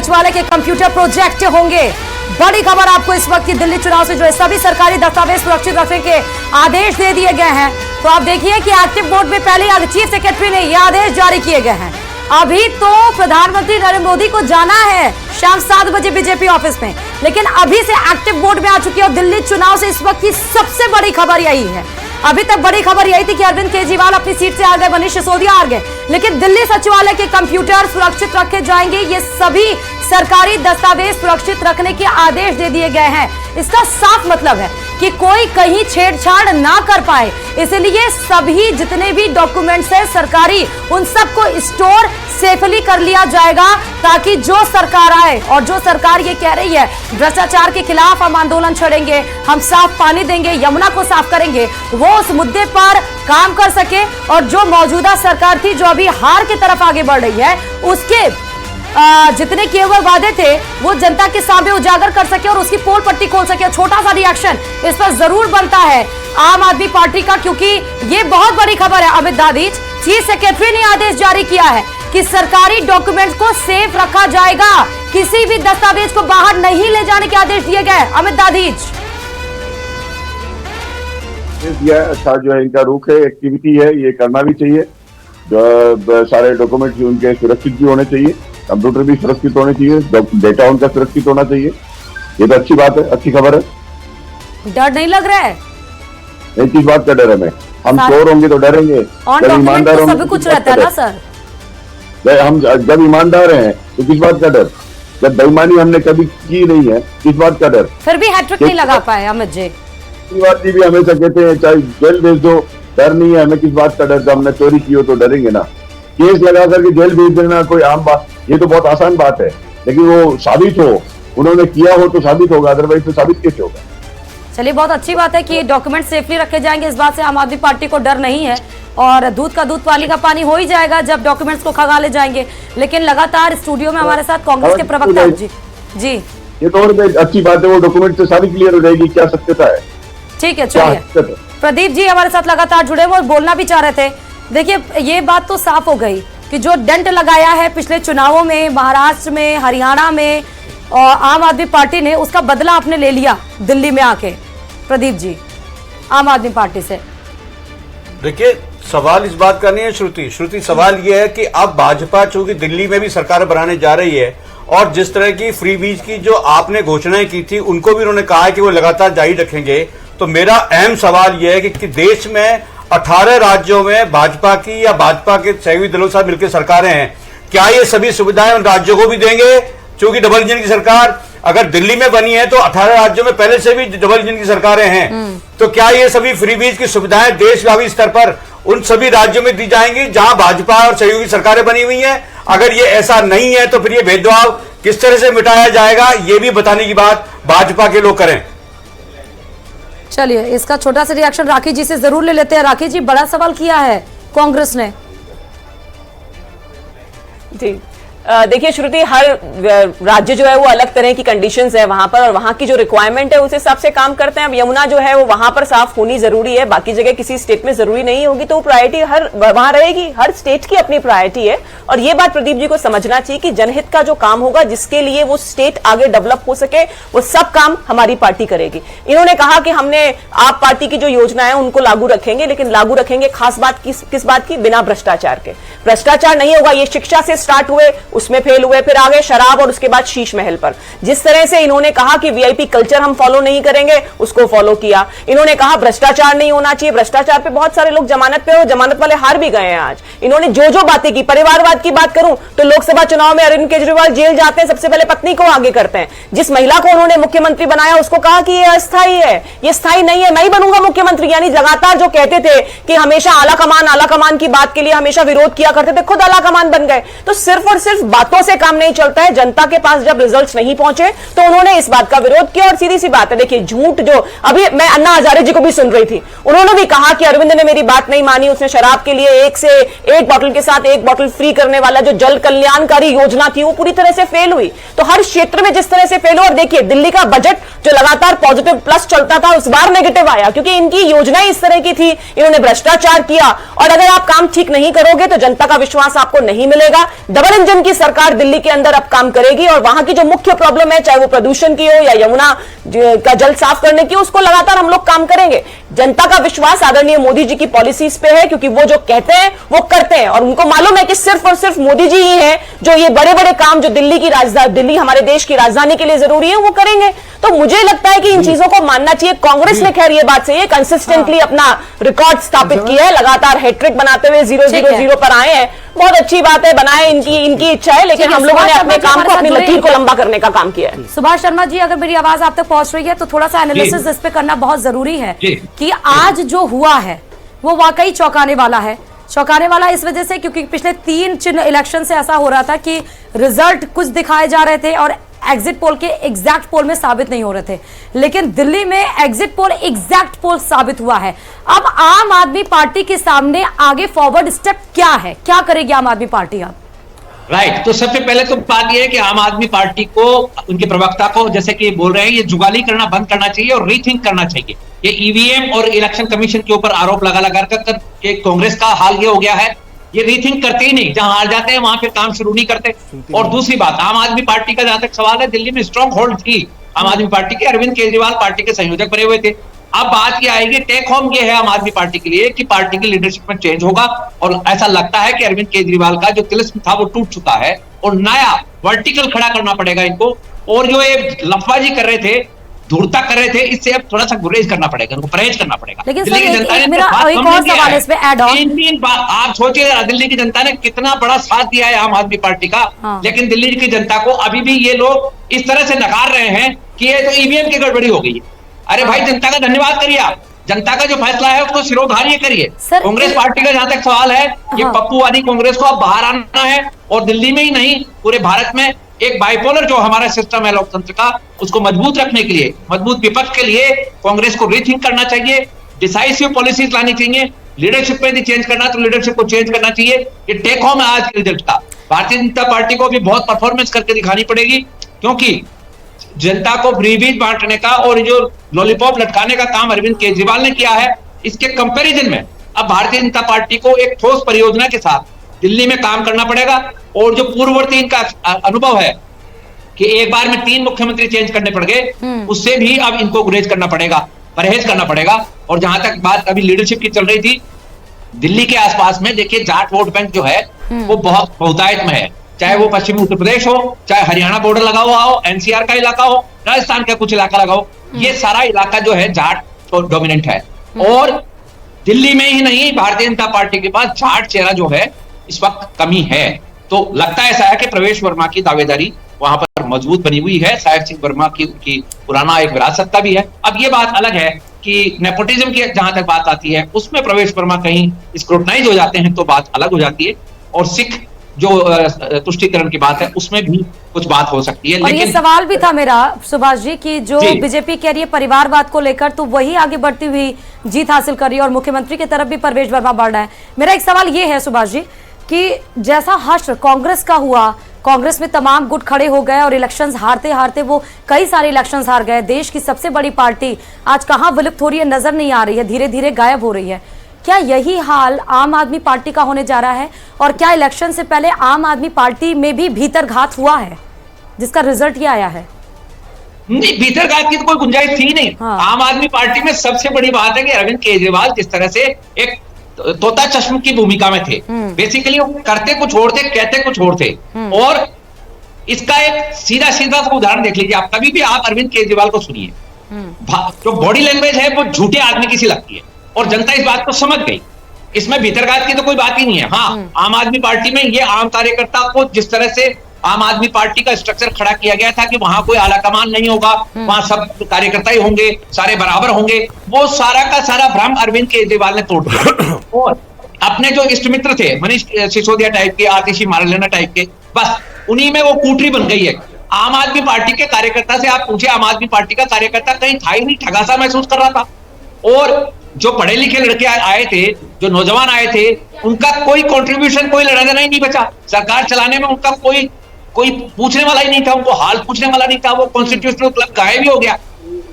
सचिवालय के computer project होंगे। बड़ी खबर आपको इस वक्त की दिल्ली चुनाव से जो है सभी सरकारी दस्तावेज सुरक्षित रखने के आदेश दे दिए गए हैं। तो आप देखिए कि एक्टिव मोड में पहले चीफ सेक्रेटरी ने यह आदेश जारी किए गए हैं। अभी तो प्रधानमंत्री नरेंद्र मोदी को जाना है शाम 7 बजे बीजेपी ऑफिस में, लेकिन अभी से एक्टिव मोड में आ चुकी है। और दिल्ली चुनाव से इस वक्त की सबसे बड़ी खबर यही है। अभी तक बड़ी खबर यही थी कि अरविंद केजरीवाल अपनी सीट से आ गए, मनीष सिसोदिया आ गए, लेकिन दिल्ली सचिवालय के कंप्यूटर सुरक्षित रखे जाएंगे। ये सभी सरकारी दस्तावेज सुरक्षित रखने के आदेश दे दिए गए हैं। इसका साफ मतलब है कि कोई कहीं छेड़छाड़ ना कर पाए, इसलिए सभी जितने भी डॉक्यूमेंट्स है सरकारी, उन सबको स्टोर सेफली कर लिया जाएगा, ताकि जो सरकार आए और जो सरकार ये कह रही है भ्रष्टाचार के खिलाफ हम आंदोलन छेड़ेंगे, हम साफ पानी देंगे, यमुना को साफ करेंगे, वो उस मुद्दे पर काम कर सके। और जो मौजूदा सरकार थी, जो अभी हार की तरफ आगे बढ़ रही है, उसके जितने किए हुए वादे थे वो जनता के सामने उजागर कर सके और उसकी पोल पट्टी खोल सके। छोटा सा रिएक्शन इस पर जरूर बनता है आम आदमी पार्टी का, क्योंकि ये बहुत बड़ी खबर है। अमित दादीज, चीफ सेक्रेटरी ने आदेश जारी किया है कि सरकारी डॉक्यूमेंट्स को सेफ रखा जाएगा, किसी भी दस्तावेज को बाहर नहीं ले जाने के आदेश दिए गए। अमित दादीज, अच्छा जो है इनका रुख है, एक्टिविटी है, ये करना भी चाहिए। जो सारे डॉक्यूमेंट्स उनके सुरक्षित भी होने चाहिए, कंप्यूटर भी सुरक्षित होने चाहिए, डेटा उनका सुरक्षित होना चाहिए। ये तो अच्छी बात है, अच्छी खबर है। डर नहीं लग रहा है? एक चीज बात का डर है, हम चोर होंगे तो डरेंगे, जब ईमानदार होंगे सब कुछ रहता है ना सर। हम जब ईमानदार हैं तो किस बात का डर? जब बेईमानी हमने कभी की नहीं है, किस बात का डर? फिर भी हैट्रिक नहीं लगा पाए अमित जी। जी भी हमेशा कहते हैं चाहे जेल भेज दो, डर नहीं है हमें, किस बात का डर? जब हमने चोरी की हो तो डरेंगे ना। केस लगा करके जेल भेज देना कोई आम बात, ये तो बहुत आसान बात है, लेकिन वो साबित हो, उन्होंने किया हो तो साबित होगा, अदरवाइज तो साबित कैसे होगा? चलिए, बहुत अच्छी बात है कि डॉक्यूमेंट सेफली रखे जाएंगे। इस बात से आम आदमी पार्टी को डर नहीं है, और दूध का दूध पानी का पानी हो ही जाएगा जब डॉक्यूमेंट्स को खंगाले जाएंगे। लेकिन लगातार स्टूडियो में हमारे साथ कांग्रेस के प्रवक्ता जी ये तो और अच्छी बात है, वो डॉक्यूमेंट से सारी क्लियर हो जाएगी क्या सत्यता है। ठीक है, चलिए प्रदीप जी हमारे साथ लगातार जुड़े हुए और बोलना भी चाह रहे थे। देखिए, ये बात तो साफ हो गई कि जो डंट लगाया है पिछले चुनावों में, महाराष्ट्र में, हरियाणा में, और आम आदमी पार्टी ने उसका बदला आपने ले लिया दिल्ली में आके। प्रदीप जी, आम आदमी पार्टी से देखिए, सवाल इस बात का नहीं है श्रुति, सवाल यह है कि अब भाजपा चूंकि दिल्ली में भी सरकार बनाने जा रही है, और जिस तरह की फ्री बीज की जो आपने घोषणाएं की थी उनको भी उन्होंने कहा है कि वो लगातार जारी रखेंगे। तो मेरा अहम सवाल यह है कि देश में 18 राज्यों में भाजपा की या भाजपा के सहयोगी दलों के साथ मिलकर सरकारें हैं, क्या ये सभी सुविधाएं उन राज्यों को भी देंगे? क्योंकि डबल इंजन की सरकार अगर दिल्ली में बनी है तो 18 राज्यों में पहले से भी डबल इंजन की सरकारें हैं, तो क्या ये सभी फ्रीबीज की सुविधाएं देशव्यापी स्तर पर उन सभी राज्यों में दी जाएंगी जहां भाजपा और सहयोगी सरकारें बनी हुई हैं? अगर ये ऐसा नहीं है तो फिर ये भेदभाव किस तरह से मिटाया जाएगा, ये भी बताने की बात भाजपा के लोग करें। चलिए, इसका छोटा सा रिएक्शन राखी जी से जरूर ले लेते हैं। राखी जी, बड़ा सवाल किया है कांग्रेस ने। जी देखिए श्रुति, हर राज्य जो है वो अलग तरह की कंडीशंस है वहां पर, और वहां की जो रिक्वायरमेंट है उस हिसाब से काम करते हैं। अब यमुना जो है वो वहां पर साफ होनी जरूरी है, बाकी जगह किसी स्टेट में जरूरी नहीं होगी, तो प्रायोरिटी हर वहां रहेगी। हर स्टेट की अपनी प्रायोरिटी है, और ये बात प्रदीप जी को समझना चाहिए कि जनहित का जो काम होगा, जिसके लिए वो स्टेट आगे डेवलप हो सके, वो सब काम हमारी पार्टी करेगी। इन्होंने कहा कि हमने आप पार्टी की जो योजना है उनको लागू रखेंगे, लेकिन लागू रखेंगे खास बात किस बात की? बिना भ्रष्टाचार के। भ्रष्टाचार नहीं होगा। ये शिक्षा से स्टार्ट हुए, उसमें फेल हुए, फिर आगे शराब, और उसके बाद शीश महल पर। जिस तरह से इन्होंने कहा कि वीआईपी कल्चर हम फॉलो नहीं करेंगे, उसको फॉलो किया। इन्होंने कहा भ्रष्टाचार नहीं होना चाहिए, भ्रष्टाचार पे बहुत सारे लोग जमानत पे, और जमानत वाले हार भी गए हैं आज। इन्होंने जो बातें की, परिवारवाद की बात करूं तो लोकसभा चुनाव में अरविंद केजरीवाल जेल जाते हैं, सबसे पहले पत्नी को आगे करते हैं। जिस महिला को उन्होंने मुख्यमंत्री बनाया उसको कहा कि यह अस्थायी है, यह स्थायी नहीं है, मैं ही बनूंगा मुख्यमंत्री। यानी लगातार जो कहते थे कि हमेशा आला कमान की बात के लिए हमेशा विरोध किया करते थे, खुद आला कमान बन गए। तो सिर्फ और सिर्फ बातों से काम नहीं चलता है। जनता के पास जब रिजल्ट्स नहीं पहुंचे तो उन्होंने इस बात का विरोध किया। और सीधी सी बात है, देखिए झूठ, जो अभी मैं अन्ना हजारे जी को भी सुन रही थी, उन्होंने भी कहा कि अरविंद ने मेरी बात नहीं मानी, उसने शराब के लिए 1 से 1 बोतल के साथ 1 बोतल फ्री करने वाला जो जल कल्याणकारी योजना थी वो पूरी तरह से फेल हुई। तो हर क्षेत्र में जिस तरह से फेल हुआ, और देखिए दिल्ली का बजट जो लगातार पॉजिटिव प्लस चलता था उस बार नेगेटिव आया, क्योंकि इनकी योजनाएं इस तरह की थी। इन्होंने भ्रष्टाचार किया, और अगर आप काम ठीक नहीं करोगे तो जनता का विश्वास आपको नहीं मिलेगा। डबल इंजन की सरकार दिल्ली के अंदर अब काम करेगी और वहां की जो मुख्य प्रॉब्लम है, चाहे वो प्रदूषण की हो या यमुना का जल साफ करने की, उसको लगातार हम लोग काम करेंगे। जनता का विश्वास आदरणीय मोदी जी की पॉलिसीज पे है, क्योंकि वो जो कहते हैं वो करते हैं और उनको मालूम है कि सिर्फ और सिर्फ मोदी जी ही हैं जो ये बड़े बड़े काम जो दिल्ली की राजधानी, दिल्ली हमारे देश की राजधानी के लिए जरूरी है, वो करेंगे। तो मुझे लगता है कि इन चीजों को मानना चाहिए। कांग्रेस ने खैर ये बात सही है, कंसिस्टेंटली अपना रिकॉर्ड स्थापित किया है, लगातार हैट्रिक बनाते हुए 0-0-0 पर आए हैं। बहुत अच्छी बात है, बनाए, इनकी इच्छा है, लेकिन हम लोगों ने अपने काम को, अपनी लकीर को लंबा करने का काम किया है। सुभाष शर्मा जी, अगर मेरी आवाज आप तक पहुंच रही है तो थोड़ा सा एनालिसिस इस पे करना बहुत जरूरी है कि आज जो हुआ है वो वाकई चौंकाने वाला है। चौंकाने वाला इस वजह से क्योंकि पिछले 3 चिन्ह इलेक्शन से ऐसा हो रहा था कि रिजल्ट कुछ दिखाए जा रहे थे और एग्जिट पोल के एग्जैक्ट पोल में साबित नहीं हो रहे थे, लेकिन दिल्ली में एग्जिट पोल एग्जैक्ट पोल साबित हुआ है। अब आम आदमी पार्टी के सामने आगे फॉरवर्ड स्टेप क्या है, क्या करेगी आम आदमी पार्टी अब? राइट, तो सबसे पहले तो बात यह है कि आम आदमी पार्टी को, उनके प्रवक्ता को, जैसे कि बोल रहे हैं, ये जुगाली करना बंद करना चाहिए और रीथिंक करना चाहिए। ये ईवीएम और इलेक्शन कमीशन के ऊपर आरोप लगा कर कांग्रेस का हाल ये हो गया है, ये रीथिंक करते ही नहीं, जहां हार जाते हैं वहां फिर काम शुरू नहीं करते। और दूसरी बात, आम आदमी पार्टी का जहां तक सवाल है, दिल्ली में स्ट्रॉन्ग होल्ड थी आम आदमी पार्टी के, अरविंद केजरीवाल पार्टी के संयोजक बने हुए थे। अब बात क्या आएगी, टेक होम ये है आम आदमी पार्टी के लिए कि पार्टी की लीडरशिप में चेंज होगा और ऐसा लगता है कि अरविंद केजरीवाल का जो तिलिस्म था वो टूट चुका है और नया वर्टिकल खड़ा करना पड़ेगा इनको। और जो ये लफबाजी कर रहे थे, धूर्ता कर रहे थे, इससे अब थोड़ा सा गुरेज करना पड़ेगा, उनको परहेज करना पड़ेगा। लेकिन दिल्ली की जनता ने मेरा एक और सवाल है इस पे ऐड ऑन। तीन बात आप सोचिए, दिल्ली की जनता ने कितना बड़ा साथ दिया है आम आदमी पार्टी का, लेकिन दिल्ली की जनता को अभी भी ये लोग इस तरह से नकार रहे हैं कि ये तो ईवीएम की गड़बड़ी हो गई है। अरे भाई, जनता का धन्यवाद करिए आप, जनता का जो फैसला है उसको सिरोधार्य करिए। कांग्रेस पार्टी का जहां तक सवाल है, ये पप्पू वाली कांग्रेस को अब बाहर आना है और दिल्ली में ही नहीं पूरे भारत में एक बाइपोलर जो हमारा सिस्टम है लोकतंत्र का, उसको मजबूत रखने के लिए, मजबूत विपक्ष के लिए कांग्रेस को रीथिंक करना चाहिए, डिसाइसिव पॉलिसीज लानी चाहिए। लीडरशिप में भी चेंज करना तो लीडरशिप को चेंज करना चाहिए। ये टेक होम है आज के रिजल्ट का। भारतीय जनता पार्टी को भी बहुत परफॉर्मेंस करके दिखानी पड़ेगी, क्योंकि जनता को फ्रीबीज बांटने का और जो लॉलीपॉप लटकाने का काम अरविंद केजरीवाल ने किया है, इसके कंपैरिजन में अब भारतीय जनता पार्टी को एक ठोस परियोजना के साथ दिल्ली में काम करना पड़ेगा। और जो पूर्ववर्ती इनका अनुभव है कि एक बार में 3 मुख्यमंत्री चेंज करने पड़ गए, उससे भी अब इनको गुरेज करना पड़ेगा, परहेज करना पड़ेगा। और जहां तक बात अभी लीडरशिप की चल रही थी, दिल्ली के आसपास में देखिए जाट वोट बैंक जो है वो बहुत बहुतायत में है, चाहे वो पश्चिमी उत्तर प्रदेश हो, चाहे हरियाणा बॉर्डर लगा हुआ हो, एनसीआर का इलाका हो, राजस्थान का कुछ इलाका लगा हो, ये सारा इलाका जो है जाट डोमिनेंट है। और दिल्ली में ही नहीं, भारतीय जनता पार्टी के पास जाट चेहरा जो है इस वक्त कमी है। तो लगता ऐसा है कि प्रवेश वर्मा की दावेदारी वहां पर मजबूत बनी हुई है, साहिब सिंह वर्मा की उनकी पुराना एक विरासत का भी है। अब ये बात अलग है कि नेपोटिज्म की जहां तक बात आती है, उसमें प्रवेश वर्मा कहीं स्क्रूटनाइज हो जाते हैं तो बात अलग हो जाती है। और सिख जो तुष्टीकरण की बात है उसमें भी कुछ बात हो सकती है। और लेकिन ये सवाल भी था मेरा सुभाष जी कि जो बीजेपी कह रही है परिवारवाद को लेकर, तो वही आगे बढ़ती हुई जीत हासिल कर रही है और मुख्यमंत्री की तरफ भी प्रवेश वर्मा बढ़ रहा है। मेरा एक सवाल ये है सुभाष जी कि जैसा हश्र कांग्रेस का हुआ, कांग्रेस में तमाम गुट खड़े हो गए और इलेक्शंस हारते हारते वो कई सारे इलेक्शंस हार गए। देश की सबसे बड़ी पार्टी आज कहां विलुप्त हो रही है, नजर नहीं आ रही है, धीरे धीरे गायब हो रही है। क्या यही हाल आम आदमी पार्टी का होने जा रहा है? और क्या इलेक्शन से पहले आम आदमी पार्टी में भी भीतरघात हुआ है जिसका रिजल्ट ये आया है? नहीं, भीतरघात की तो कोई गुंजाइश थी नहीं। आम आदमी पार्टी में सबसे बड़ी बात है कि अरविंद केजरीवाल जिस तरह से एक तोता चश्म की भूमिका में थे, बेसिकली वो करते कुछ और थे, कहते कुछ और थे। और इसका एक सीधा सीधा उदाहरण देख लीजिए आप, कभी भी आप अरविंद केजरीवाल को सुनिए, जो बॉडी लैंग्वेज है वो झूठे आदमी की सी लगती है और जनता इस बात को समझ गई। इसमें भीतरघात की तो कोई बात ही नहीं है। हाँ, आम आदमी पार्टी में ये आम कार्यकर्ता को जिस तरह से आम आदमी पार्टी का स्ट्रक्चर खड़ा किया गया था कि वहां कोई आला कमान नहीं होगा, वहां सब कार्यकर्ता ही होंगे, सारे बराबर होंगे, वो सारा का सारा भ्रम अरविंद केजरीवाल ने तोड़ दिया। और अपने जो इष्ट मित्र थे, मनीष सिसोदिया टाइप के, आतिशी मारलेना टाइप के, बस उन्हीं में वो कूटरी बन गई है। आम आदमी पार्टी के कार्यकर्ता से आप पूछे, आम आदमी पार्टी का कार्यकर्ता कहीं था ही नहीं, ठगासा महसूस कर रहा था। और जो पढ़े लिखे लड़के आए थे, जो नौजवान आए थे, उनका कोई कंट्रीब्यूशन, कोई लेना देना ही नहीं बचा सरकार चलाने में। उनका कोई पूछने वाला ही नहीं था, उनको हाल पूछने वाला नहीं था। वो कॉन्स्टिट्यूशनल क्लब गायब ही हो गया।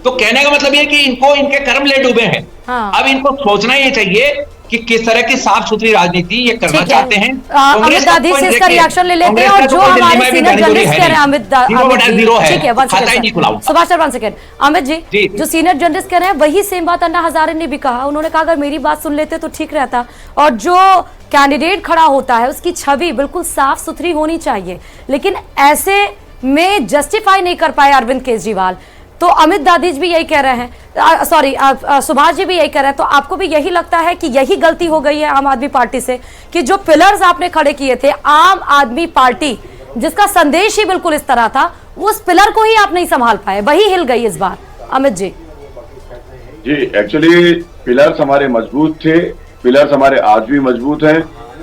तो कहने का मतलब ये कि इनको इनके कर्म ले डूबे हैं। हाँ। अब इनको सोचना ये चाहिए कि किस तरह की साफ सुथरी राजनीति ये करना ठीक है। चाहते हैं। अमित दादी से इसका रिएक्शन ले लेते हैं और जो हमारे सीनियर जर्नलिस्ट कह रहे हैं अमित जी, ठीक है, सुभाष सर 1 सेकंड। अमित जी, जो सीनियर जर्नलिस्ट कह रहे हैं वही सेम बात अन्ना हजारे ने भी कहा। उन्होंने कहा अगर मेरी बात सुन लेते तो ठीक रहता, और जो कैंडिडेट खड़ा होता है उसकी छवि बिल्कुल साफ सुथरी होनी चाहिए, लेकिन ऐसे में जस्टिफाई नहीं कर पाए अरविंद केजरीवाल। तो अमित दादी भी यही कह रहे हैं, सॉरी सुभाष जी भी यही कह रहे हैं, तो आपको भी यही लगता है कि यही गलती हो गई है आम आदमी पार्टी से कि जो पिलर्स आपने खड़े किए थे, आम आदमी पार्टी जिसका संदेश ही बिल्कुल इस तरह था, उस पिलर को ही आप नहीं संभाल पाए, वही हिल गई इस बार। अमित जी एक्चुअली पिलर्स हमारे मजबूत थे, पिलर्स हमारे आज भी मजबूत हैं।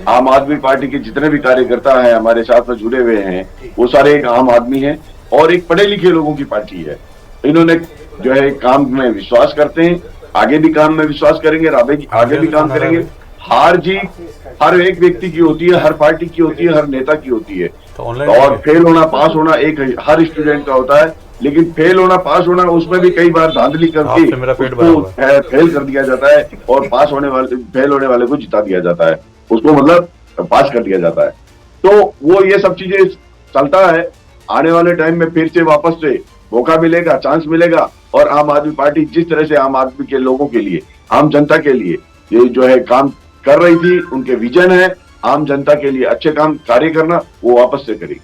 आम आदमी पार्टी के जितने भी कार्यकर्ता हैं हमारे साथ में जुड़े हुए हैं, वो सारे एक आम आदमी हैं और एक पढ़े लिखे लोगों की पार्टी है। इन्होंने जो है काम में विश्वास करते हैं, आगे भी काम में विश्वास करेंगे, आगे भी काम करेंगे। हार जीत हर एक व्यक्ति की होती है, हर पार्टी की होती है, हर नेता की होती है। और फेल होना पास होना एक हर स्टूडेंट का होता है, लेकिन फेल होना पास होना उसमें भी कई बार धांधली करके उसको फेल कर दिया जाता है और फेल होने वाले को जिता दिया जाता है, उसको मतलब पास कर दिया जाता है। तो वो ये सब चीजें चलता है। आने वाले टाइम में फिर से वापस से मौका मिलेगा, चांस मिलेगा, और आम आदमी पार्टी जिस तरह से आम आदमी के लोगों के लिए, आम जनता के लिए ये जो है काम कर रही थी, उनके विजन है आम जनता के लिए अच्छे काम कार्य करना, वो वापस से करेगी।